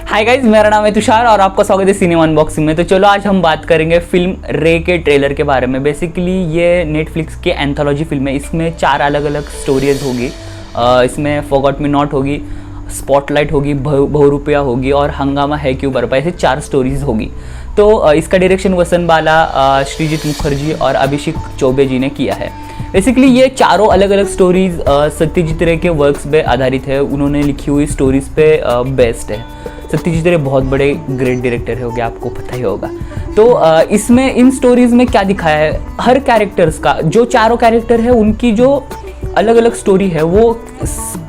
Hi guys, मेरा नाम है तुषार और आपका स्वागत है सिनेमा अनबॉक्सिंग में। तो चलो आज हम बात करेंगे फिल्म रे के ट्रेलर के बारे में। बेसिकली ये नेटफ्लिक्स की एंथोलॉजी फिल्म है। इसमें 4 अलग अलग स्टोरीज होगी। इसमें फॉरगॉट मी नॉट होगी, स्पॉटलाइट होगी, बहुरूपिया होगी और हंगामा है क्यों बरपा, ऐसे 4 स्टोरीज होगी। तो इसका डायरेक्शन वसंत बाला, श्रीजीत मुखर्जी और अभिषेक चौबे जी ने किया है। बेसिकली ये चारों अलग अलग स्टोरीज सत्यजीत रे के वर्क्स पे आधारित है। उन्होंने लिखी हुई स्टोरीज पे बेस्ड है। सत्यजीत रे बहुत बड़े ग्रेट डायरेक्टर हो गया, आपको पता ही होगा। तो इसमें इन स्टोरीज में क्या दिखाया है, हर कैरेक्टर्स का, जो चारों कैरेक्टर है उनकी जो अलग अलग स्टोरी है वो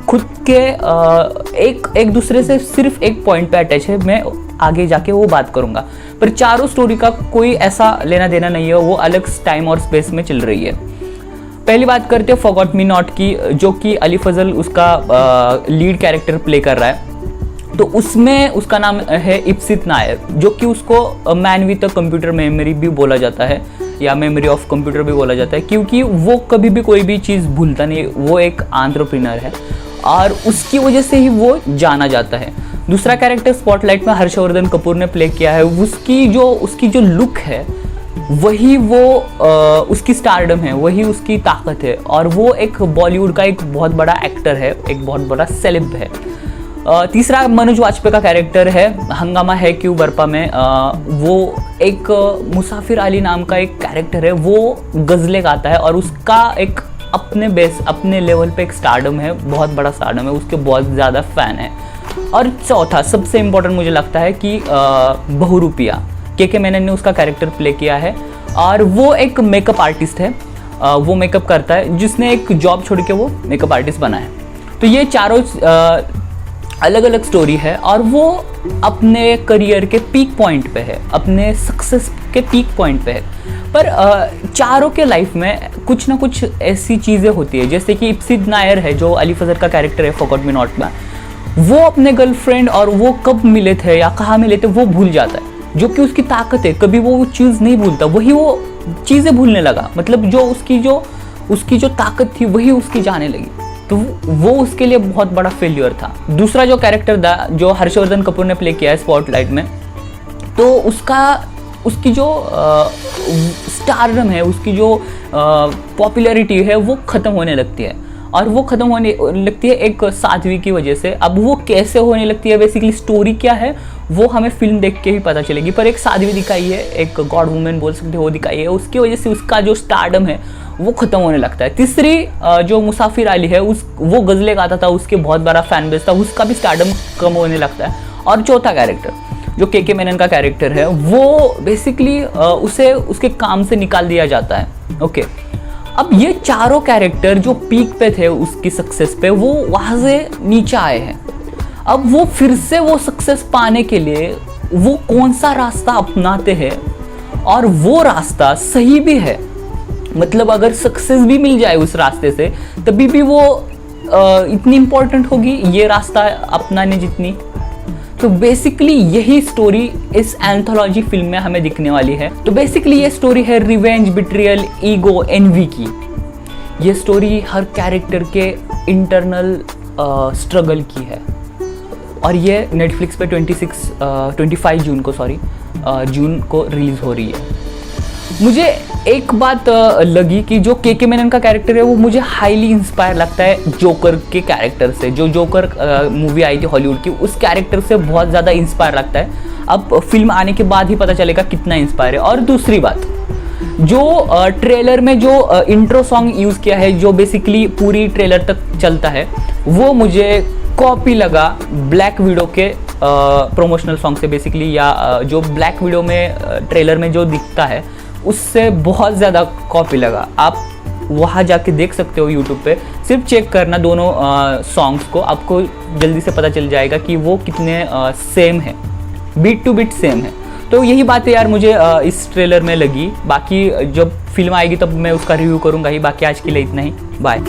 खुद के एक दूसरे से सिर्फ एक पॉइंट पे अटैच है। मैं आगे जाके वो बात करूंगा, पर चारों स्टोरी का कोई ऐसा लेना देना नहीं है, वो अलग टाइम और स्पेस में चल रही है। पहली बात करते हैं फॉरगॉट मी नॉट की, जो कि अली फजल उसका लीड कैरेक्टर प्ले कर रहा है। तो उसमें उसका नाम है इप्सित नायर, जो कि उसको man with a computer memory भी बोला जाता है या मेमोरी ऑफ कंप्यूटर भी बोला जाता है, क्योंकि वो कभी भी कोई भी चीज़ भूलता नहीं। वो एक एंटरप्रेन्योर है और उसकी वजह से ही वो जाना जाता है। दूसरा कैरेक्टर स्पॉटलाइट में हर्षवर्धन कपूर ने प्ले किया है। उसकी जो लुक है वही वो उसकी स्टारडम है, वही उसकी ताकत है। और वो एक बॉलीवुड का एक बहुत बड़ा एक्टर है, एक बहुत बड़ा सेलेब है। तीसरा मनोज वाजपेयी का कैरेक्टर है हंगामा है क्यों बरपा में। वो एक मुसाफिर अली नाम का एक कैरेक्टर है, वो गज़लें गाता है और उसका एक अपने लेवल पे एक स्टारडम है, बहुत बड़ा स्टारडम है, उसके बहुत ज़्यादा फ़ैन है। और चौथा सबसे इम्पोर्टेंट मुझे लगता है कि बहुरूपिया के मेनन ने उसका कैरेक्टर प्ले किया है और वो एक मेकअप आर्टिस्ट है। वो मेकअप करता है, जिसने एक जॉब छोड़ के वो मेकअप आर्टिस्ट बना है। तो ये चारों अलग अलग स्टोरी है और वो अपने करियर के पीक पॉइंट पे है, अपने सक्सेस के पीक पॉइंट पे है। पर चारों के लाइफ में कुछ ना कुछ ऐसी चीज़ें होती है, जैसे कि इप्सित नायर है जो अली फजल का कैरेक्टर है फॉरगॉट मी नॉट में। वो अपने गर्लफ्रेंड और वो कब मिले थे या कहाँ मिले थे वो भूल जाता है, जो कि उसकी ताकत है। कभी वो चीज़ नहीं भूलता, वही वो चीज़ें भूलने लगा। मतलब जो उसकी जो ताकत थी वही उसकी जाने लगी। तो वो उसके लिए बहुत बड़ा फेल्यूर था। दूसरा जो कैरेक्टर था जो हर्षवर्धन कपूर ने प्ले किया है स्पॉटलाइट में, तो उसकी जो स्टारडम है, उसकी जो पॉपुलैरिटी है वो ख़त्म होने लगती है। और वो ख़त्म होने लगती है एक साध्वी की वजह से। अब वो कैसे होने लगती है, बेसिकली स्टोरी क्या है वो हमें फिल्म देख के ही पता चलेगी। पर एक साध्वी दिखाई है, एक गॉड वुमेन बोल सकते हो, वो दिखाई है। उसकी वजह से उसका जो स्टारडम है वो ख़त्म होने लगता है। तीसरी जो मुसाफिर अली है, वो गज़लें गाता था, उसके बहुत बड़ा फैन बेस था, उसका भी स्टारडम कम होने लगता है। और चौथा कैरेक्टर जो के मेनन का कैरेक्टर है, वो बेसिकली उसे उसके काम से निकाल दिया जाता है। ओके, अब ये चारों कैरेक्टर जो पीक पे थे उसकी सक्सेस पे, वो वहाँ से नीचे आए हैं। अब वो फिर से वो सक्सेस पाने के लिए वो कौन सा रास्ता अपनाते हैं, और वो रास्ता सही भी है। मतलब अगर सक्सेस भी मिल जाए उस रास्ते से, तभी भी वो इतनी इम्पोर्टेंट होगी ये रास्ता अपनाने जितनी। तो बेसिकली यही स्टोरी इस एंथोलॉजी फिल्म में हमें दिखने वाली है। तो बेसिकली ये स्टोरी है रिवेंज, बिट्रियल, ईगो, एनवी की। ये स्टोरी हर कैरेक्टर के इंटरनल स्ट्रगल की है और ये नेटफ्लिक्स पे 25 जून को रिलीज़ हो रही है। मुझे एक बात लगी कि जो के मेनन का कैरेक्टर है वो मुझे हाईली इंस्पायर लगता है जोकर के कैरेक्टर से। जो जोकर मूवी आई थी हॉलीवुड की, उस कैरेक्टर से बहुत ज़्यादा इंस्पायर लगता है। अब फिल्म आने के बाद ही पता चलेगा कितना इंस्पायर है। और दूसरी बात, जो ट्रेलर में जो इंट्रो सॉन्ग यूज़ किया है, जो बेसिकली पूरी ट्रेलर तक चलता है, वो मुझे कॉपी लगा ब्लैक विडो के प्रोमोशनल सॉन्ग से बेसिकली, या जो ब्लैक विडो में ट्रेलर में जो दिखता है उससे बहुत ज़्यादा कॉपी लगा। आप वहाँ जाके देख सकते हो यूट्यूब पे, सिर्फ चेक करना दोनों सॉन्ग्स को, आपको जल्दी से पता चल जाएगा कि वो कितने सेम है, बीट टू बीट सेम है। तो यही बातें यार मुझे इस ट्रेलर में लगी। बाकी जब फिल्म आएगी तब मैं उसका रिव्यू करूँगा ही। बाकी आज के लिए इतना ही, बाय।